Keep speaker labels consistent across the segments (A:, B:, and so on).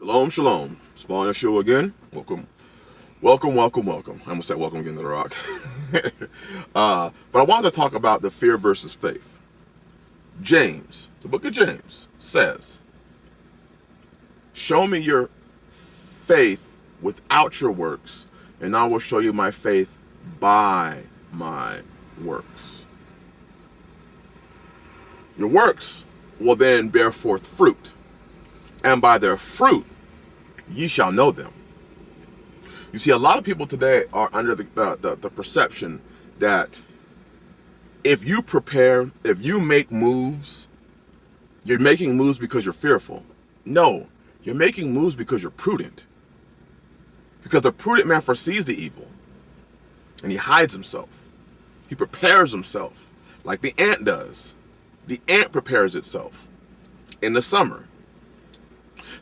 A: Shalom, shalom. It's Yahshua again. Welcome. Welcome, welcome, welcome. I almost said welcome again to the rock. But I wanted to talk about the fear versus faith. James, the book of James, says, show me your faith without your works, and I will show you my faith by my works. Your works will then bear forth fruit, and by their fruit ye shall know them. You see, a lot of people today are under the perception that if you prepare, if you make moves, you're making moves because you're fearful. No, you're making moves because you're prudent. Because the prudent man foresees the evil, and he hides himself. He prepares himself like the ant does. The ant prepares itself in the summer.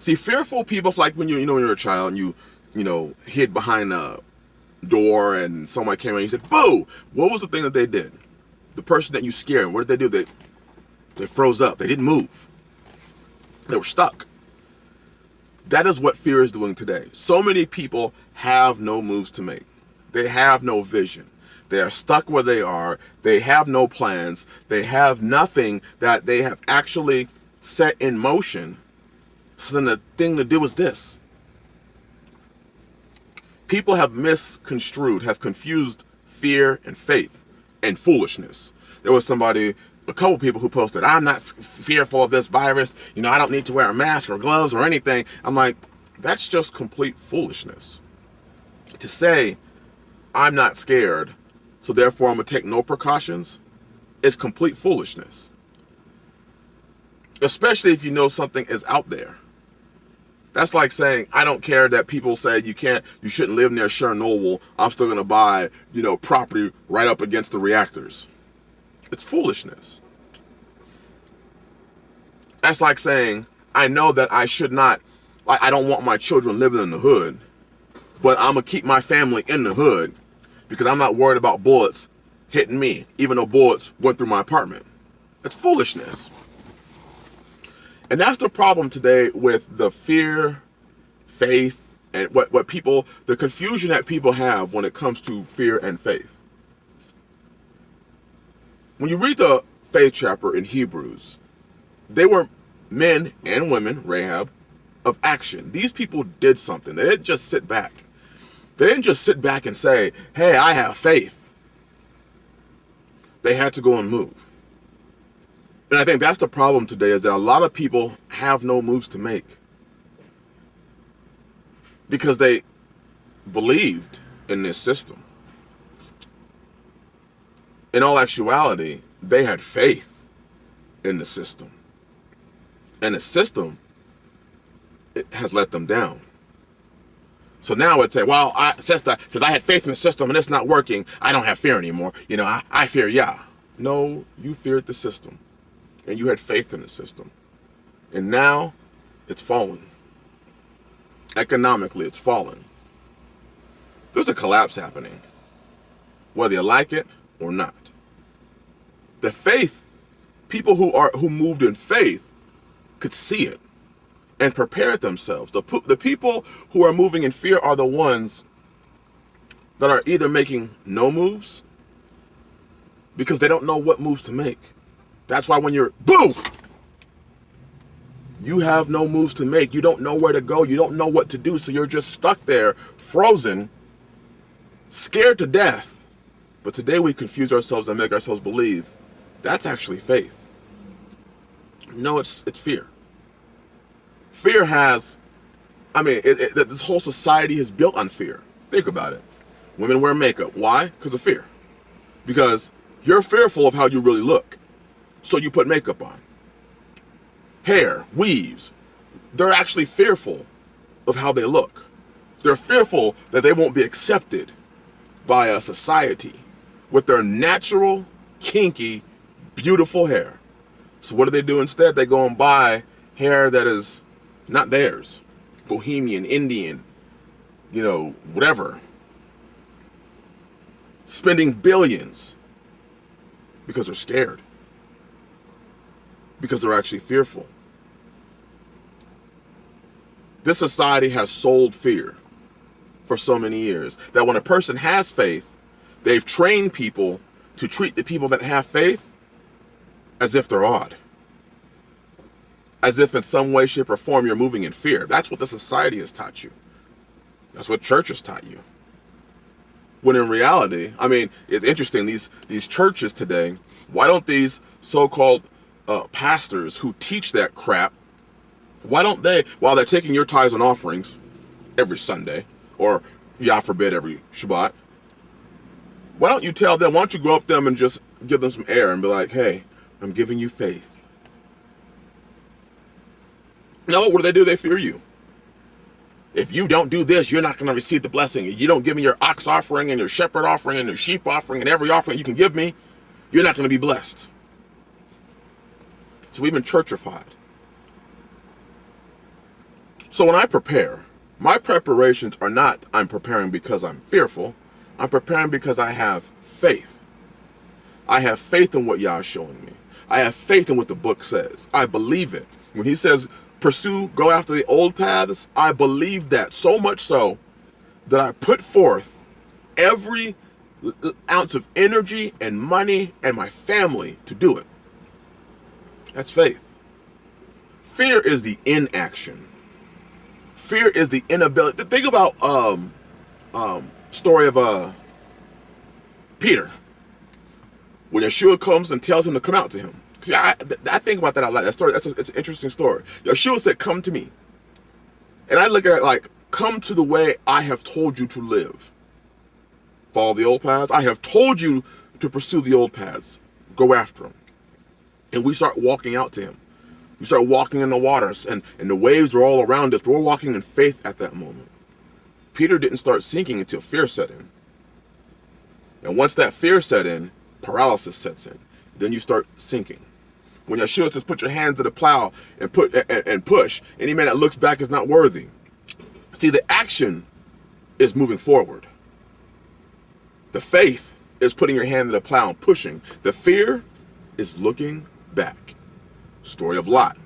A: See, fearful people, it's like when when you're a child and you hid behind a door and somebody came in and you said, boo! What was the thing that they did? The person that you scared, what did they do? They froze up. They didn't move. They were stuck. That is what fear is doing today. So many people have no moves to make. They have no vision. They are stuck where they are. They have no plans. They have nothing that they have actually set in motion. So then the thing to do is this. People have misconstrued, have confused fear and faith and foolishness. There was a couple people who posted, I'm not fearful of this virus. I don't need to wear a mask or gloves or anything. I'm like, that's just complete foolishness. To say, I'm not scared, so therefore I'm going to take no precautions, is complete foolishness. Especially if you know something is out there. That's like saying, I don't care that people say you shouldn't live near Chernobyl. I'm still going to buy, property right up against the reactors. It's foolishness. That's like saying, I know that I should not, I don't want my children living in the hood, but I'm going to keep my family in the hood because I'm not worried about bullets hitting me, even though bullets went through my apartment. It's foolishness. And that's the problem today with the fear, faith, and the confusion that people have when it comes to fear and faith. When you read the faith chapter in Hebrews, they were men and women, Rahab, of action. These people did something. They didn't just sit back. They didn't just sit back and say, hey, I have faith. They had to go and move. And I think that's the problem today, is that a lot of people have no moves to make because they believed in this system. In all actuality, they had faith in the system. And the system, it has let them down. So now it's say, well, since I had faith in the system and it's not working, I don't have fear anymore. I fear Yah. No, you feared the system. And you had faith in the system. And now it's fallen. Economically, it's fallen. There's a collapse happening, whether you like it or not. The faith, people who moved in faith could see it and prepared themselves. The people who are moving in fear are the ones that are either making no moves because they don't know what moves to make. That's why when you're, boom, you have no moves to make. You don't know where to go. You don't know what to do. So you're just stuck there, frozen, scared to death. But today we confuse ourselves and make ourselves believe that's actually faith. No, it's fear. Fear has, this whole society is built on fear. Think about it. Women wear makeup. Why? Because of fear. Because you're fearful of how you really look. So you put makeup on. Hair, weaves. They're actually fearful of how they look. They're fearful that they won't be accepted by a society with their natural, kinky, beautiful hair. So what do instead? They go and buy hair that is not theirs. Bohemian, Indian, whatever. Spending billions because they're scared. Because they're actually fearful. This society has sold fear for so many years that when a person has faith, they've trained people to treat the people that have faith as if they're odd. As if in some way, shape, or form you're moving in fear. That's what the society has taught you. That's what church has taught you. When in reality, I mean, it's interesting, these churches today, why don't these so-called pastors who teach that crap, why don't they, while they're taking your tithes and offerings every Sunday, or, Yah forbid, every Shabbat, why don't you tell them, why don't you go up to them and just give them some air and be like, hey, I'm giving you faith. No, what do? They fear you. If you don't do this, you're not going to receive the blessing. If you don't give me your ox offering and your shepherd offering and your sheep offering and every offering you can give me, you're not going to be blessed. So we've been churchified. So when I prepare, my preparations are not I'm preparing because I'm fearful. I'm preparing because I have faith. I have faith in what Yah is showing me. I have faith in what the book says. I believe it. When he says, pursue, go after the old paths, I believe that, so much so that I put forth every ounce of energy and money and my family to do it. That's faith. Fear is the inaction. Fear is the inability. Think about story of Peter, when Yahshua comes and tells him to come out to him. See, I think about that a lot. That story, it's an interesting story. Yahshua said, come to me. And I look at it like, come to the way I have told you to live. Follow the old paths. I have told you to pursue the old paths. Go after them. And we start walking out to him. We start walking in the waters, and the waves are all around us, but we're walking in faith at that moment. Peter didn't start sinking until fear set in. And once that fear set in, paralysis sets in. Then you start sinking. When Yahshua says, put your hand to the plow and push, any man that looks back is not worthy. See, the action is moving forward. The faith is putting your hand to the plow and pushing. The fear is looking back. Story of Lot.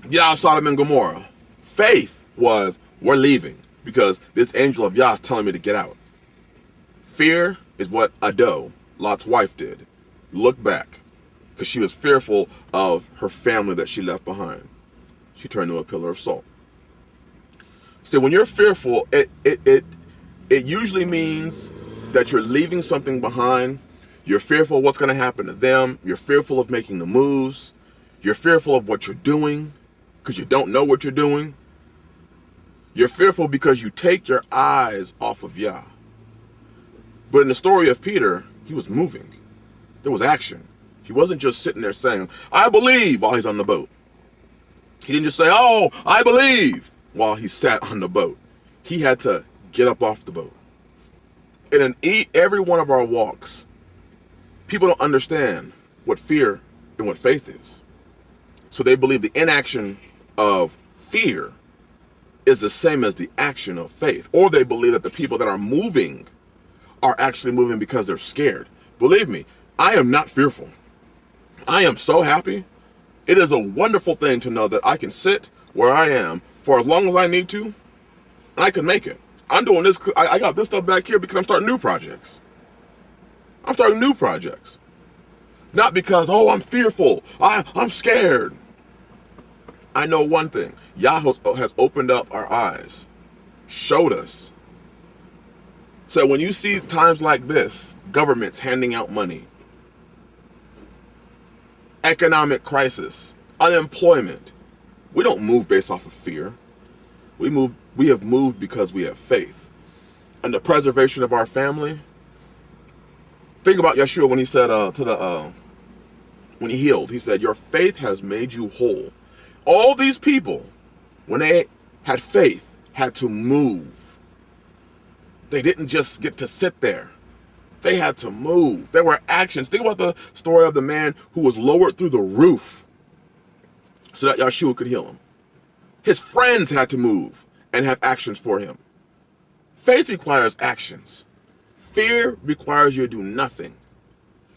A: Get out of Sodom and Gomorrah. Faith was, we're leaving because this angel of Yah is telling me to get out. Fear is what Ado, Lot's wife, did. Look back, because she was fearful of her family that she left behind. She turned into a pillar of salt. See, when you're fearful, it usually means that you're leaving something behind. You're fearful of what's going to happen to them. You're fearful of making the moves. You're fearful of what you're doing because you don't know what you're doing. You're fearful because you take your eyes off of Yah. But in the story of Peter, he was moving. There was action. He wasn't just sitting there saying, I believe, while he's on the boat. He didn't just say, oh, I believe, while he sat on the boat. He had to get up off the boat. And in every one of our walks, people don't understand what fear and what faith is. So they believe the inaction of fear is the same as the action of faith. Or they believe that the people that are moving are actually moving because they're scared. Believe me, I am not fearful. I am so happy. It is a wonderful thing to know that I can sit where I am for as long as I need to, and I can make it. I'm doing this, I got this stuff back here because I'm starting new projects. I'm starting new projects. Not because, oh, I'm fearful, I'm scared. I know one thing. Yahweh has opened up our eyes, showed us. So when you see times like this, governments handing out money, economic crisis, unemployment, we don't move based off of fear. We have moved because we have faith. And the preservation of our family. Think about Yahshua when he said when he healed, he said, your faith has made you whole. All these people, when they had faith, had to move. They didn't just get to sit there. They had to move. There were actions. Think about the story of the man who was lowered through the roof so that Yahshua could heal him. His friends had to move and have actions for him. Faith requires actions. Fear requires you to do nothing.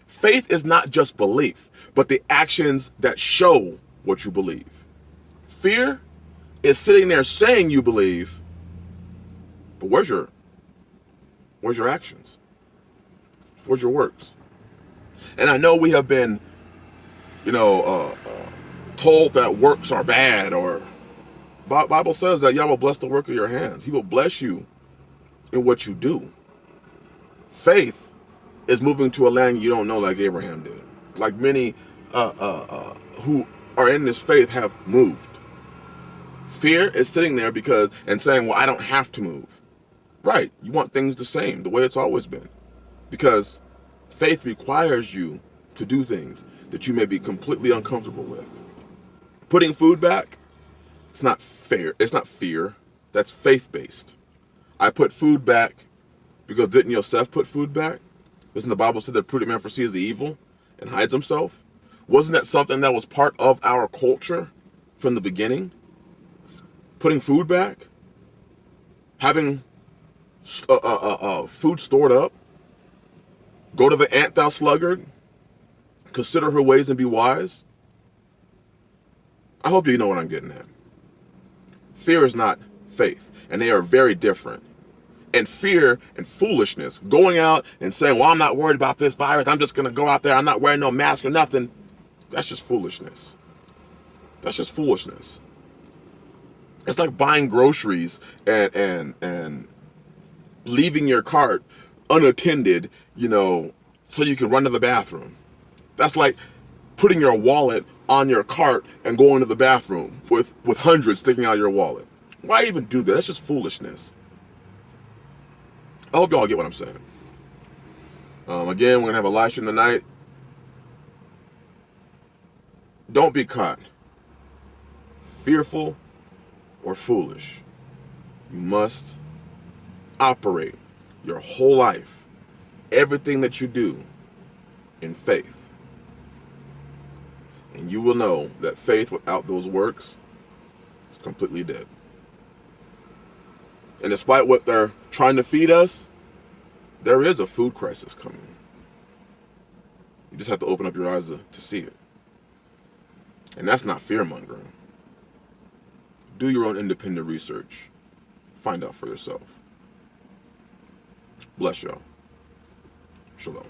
A: Faith is not just belief, but the actions that show what you believe. Fear is sitting there saying you believe, but where's your actions? Where's your works? And I know we have been, told that works are bad, or Bible says that Yahweh will bless the work of your hands. He will bless you in what you do. Faith is moving to a land you don't know, like Abraham did. Like many who are in this faith have moved. Fear is sitting there and saying, well, I don't have to move. Right, you want things the same, the way it's always been. Because faith requires you to do things that you may be completely uncomfortable with. Putting food back, it's not fair. It's not fear. That's faith-based. I put food back because didn't Yosef put food back? Doesn't the Bible say that prudent man foresees the evil and hides himself? Wasn't that something that was part of our culture from the beginning? Putting food back? Having food stored up? Go to the ant, thou sluggard. Consider her ways and be wise. I hope you know what I'm getting at. Fear is not faith, and they are very different. And fear and foolishness, going out and saying, well, I'm not worried about this virus. I'm just going to go out there. I'm not wearing no mask or nothing. That's just foolishness. That's just foolishness. It's like buying groceries and leaving your cart unattended, so you can run to the bathroom. That's like putting your wallet on your cart and going to the bathroom with hundreds sticking out of your wallet. Why even do that? That's just foolishness. I hope y'all get what I'm saying. Again, we're going to have a live stream tonight. Don't be caught fearful or foolish. You must operate your whole life, everything that you do, in faith. And you will know that faith without those works is completely dead. And despite what they're trying to feed us, there is a food crisis coming. You just have to open up your eyes to see it. And that's not fear-mongering. Do your own independent research. Find out for yourself. Bless y'all. Shalom.